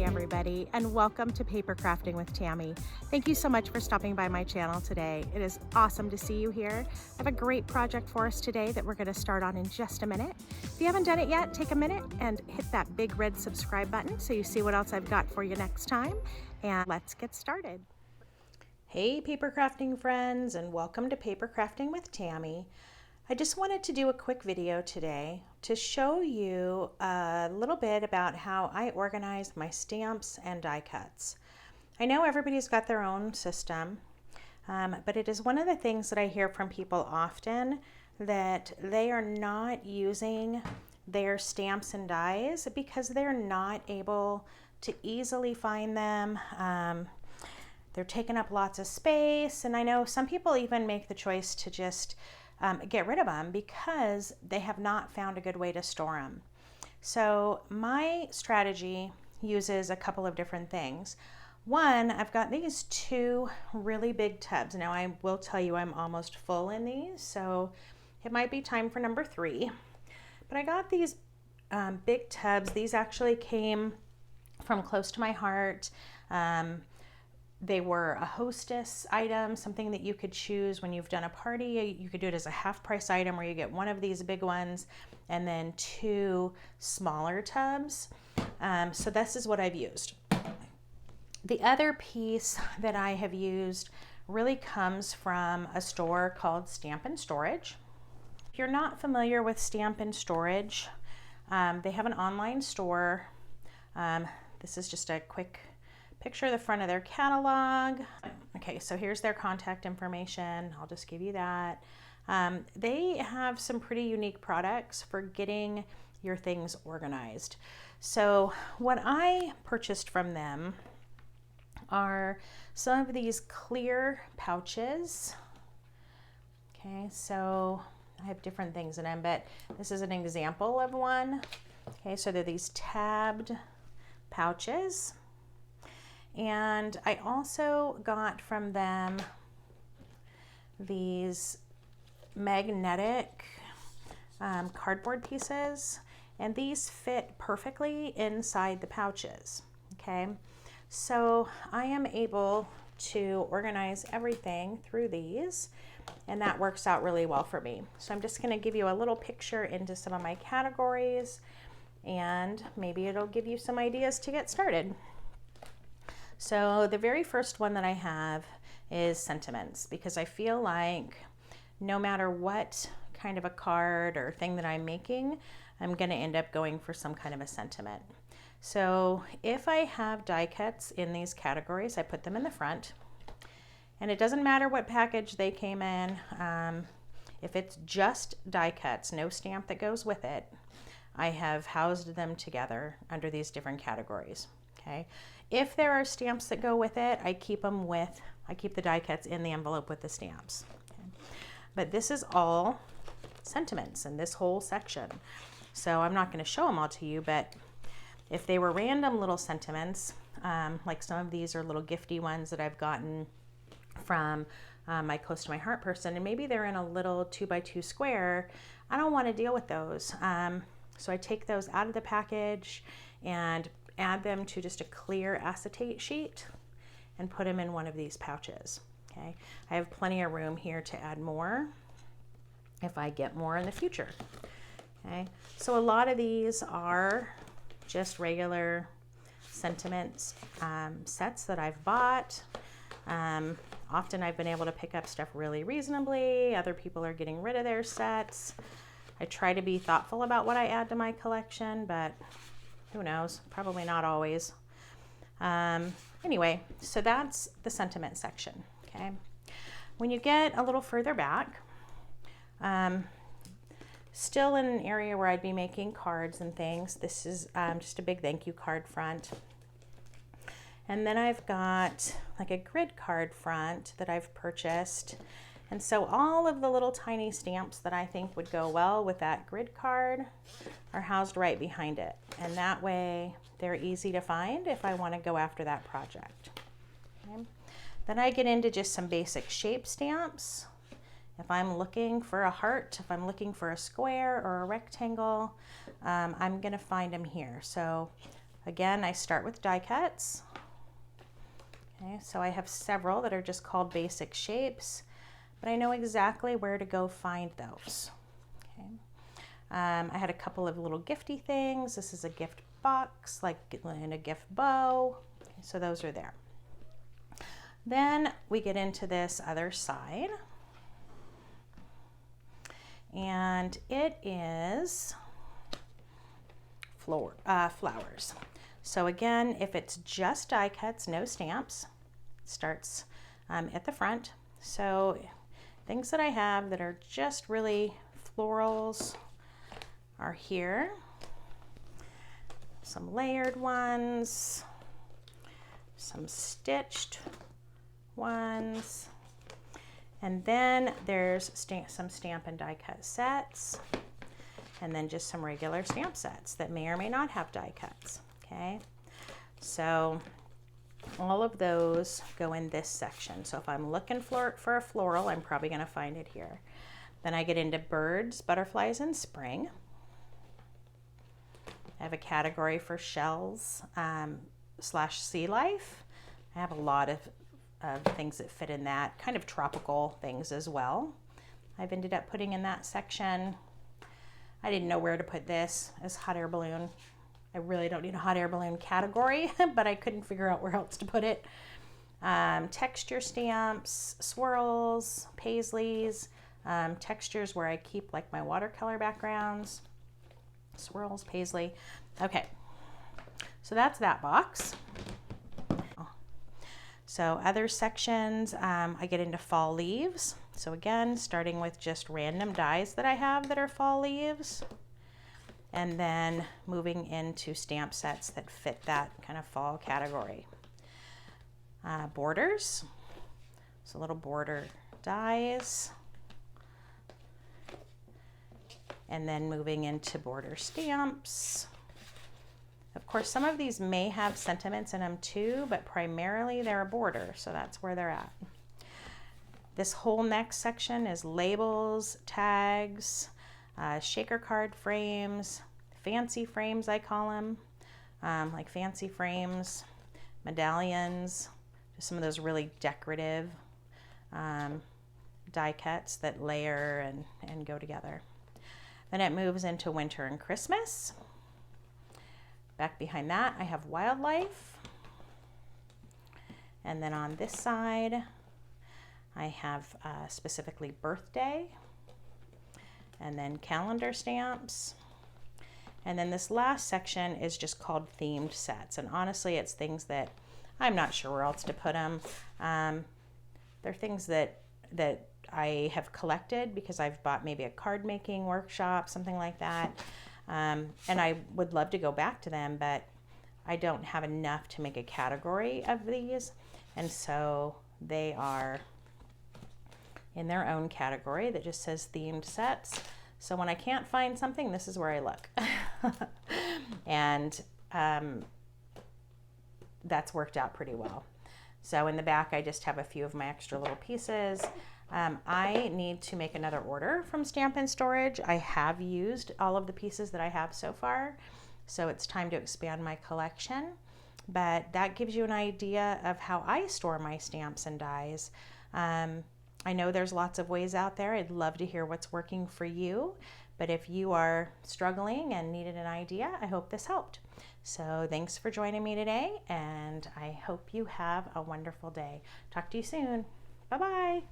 Everybody, and welcome to Paper Crafting with Tammy. Thank you so much for stopping by my channel today. It is awesome to see you here. I have a great project for us today that we're going to start on in just a minute. If you haven't done it yet, take a minute and hit that big red subscribe button so you see what else I've got for you next time, and let's get started. Hey paper crafting friends, and welcome to Paper Crafting with Tammy. I just wanted to do a quick video today to show you a little bit about how I organize my stamps and die cuts. I know everybody's got their own system, but it is one of the things that I hear from people often, that they are not using their stamps and dies because they're not able to easily find them. They're taking up lots of space, and I know some people even make the choice to just get rid of them because they have not found a good way to store them. So my strategy uses a couple of different things. One, I've got these two really big tubs. Now I will tell you I'm almost full in these, so it might be time for number 3. But I got these big tubs. These actually came from close to my heart. They were a hostess item, something that you could choose when you've done a party. You could do it as a half price item where you get one of these big ones and then 2 smaller tubs. So this is what I've used. The other piece that I have used really comes from a store called Stamp and Storage. If you're not familiar with Stamp and Storage, they have an online store. This is just a quick picture of the front of their catalog. Okay, so here's their contact information. I'll just give you that. They have some pretty unique products for getting your things organized. So what I purchased from them are some of these clear pouches. Okay, so I have different things in them, but this is an example of one. Okay, so they're these tabbed pouches. And I also got from them these magnetic cardboard pieces, and these fit perfectly inside the pouches. Okay, so I am able to organize everything through these, and that works out really well for me. So I'm just going to give you a little picture into some of my categories, and maybe it'll give you some ideas to get started. So the very first one that I have is sentiments, because I feel like no matter what kind of a card or thing that I'm making, I'm going to end up going for some kind of a sentiment. So if I have die cuts in these categories, I put them in the front, and it doesn't matter what package they came in. If it's just die cuts, no stamp that goes with it, I have housed them together under these different categories. Okay. If there are stamps that go with it, I keep the die cuts in the envelope with the stamps. Okay. But this is all sentiments in this whole section. So I'm not going to show them all to you, but if they were random little sentiments, like some of these are little gifty ones that I've gotten from my close to my heart person, and maybe they're in a little 2x2 square, I don't want to deal with those. So I take those out of the package and add them to just a clear acetate sheet and put them in one of these pouches. Okay, I have plenty of room here to add more if I get more in the future. Okay, so a lot of these are just regular sentiments sets that I've bought. Often I've been able to pick up stuff really reasonably. Other people are getting rid of their sets. I try to be thoughtful about what I add to my collection, but who knows? Probably not always. Anyway, so that's the sentiment section. Okay. When you get a little further back, still in an area where I'd be making cards and things, this is just a big thank you card front. And then I've got like a grid card front that I've purchased. And so all of the little tiny stamps that I think would go well with that grid card are housed right behind it. And that way they're easy to find if I want to go after that project. Okay. Then I get into just some basic shape stamps. If I'm looking for a heart, if I'm looking for a square or a rectangle, I'm gonna find them here. So again, I start with die cuts. Okay, so I have several that are just called basic shapes, but I know exactly where to go find those. Okay. I had a couple of little gifty things. This is a gift box, like in a gift bow. Okay, so those are there. Then we get into this other side, and it is flowers. So again, if it's just die cuts, no stamps, it starts at the front. So things that I have that are just really florals are here. Some layered ones, some stitched ones, and then there's some stamp and die cut sets, and then just some regular stamp sets that may or may not have die cuts. Okay, so all of those go in this section. So if I'm looking for a floral, I'm probably going to find it here. Then I get into birds, butterflies, and spring. I have a category for shells slash sea life. I have a lot of things that fit in that, kind of tropical things as well. I've ended up putting in that section. I didn't know where to put this as hot air balloon. I really don't need a hot air balloon category, but I couldn't figure out where else to put it. Texture stamps, swirls, paisleys, textures where I keep like my watercolor backgrounds, swirls, paisley. Okay, so that's that box. So other sections, I get into fall leaves. So again, starting with just random dies that I have that are fall leaves, and then moving into stamp sets that fit that kind of fall category. Borders, so little border dies, and then moving into border stamps. Of course, some of these may have sentiments in them too, but primarily they're a border, so that's where they're at. This whole next section is labels, tags, shaker card frames, fancy frames I call them, like fancy frames, medallions, just some of those really decorative die cuts that layer and go together. Then it moves into winter and Christmas. Back behind that, I have wildlife. And then on this side, I have specifically birthday, and then calendar stamps. And then this last section is just called themed sets. And honestly, it's things that I'm not sure where else to put them. They're things that I have collected because I've bought maybe a card making workshop, something like that. And I would love to go back to them, but I don't have enough to make a category of these. And so they are in their own category that just says themed sets. So when I can't find something, this is where I look. And that's worked out pretty well. So in the back, I just have a few of my extra little pieces. I need to make another order from Stamp and Storage. I have used all of the pieces that I have so far, so it's time to expand my collection. But that gives you an idea of how I store my stamps and dies. I know there's lots of ways out there. I'd love to hear what's working for you. But if you are struggling and needed an idea, I hope this helped. So thanks for joining me today, and I hope you have a wonderful day. Talk to you soon. Bye-bye.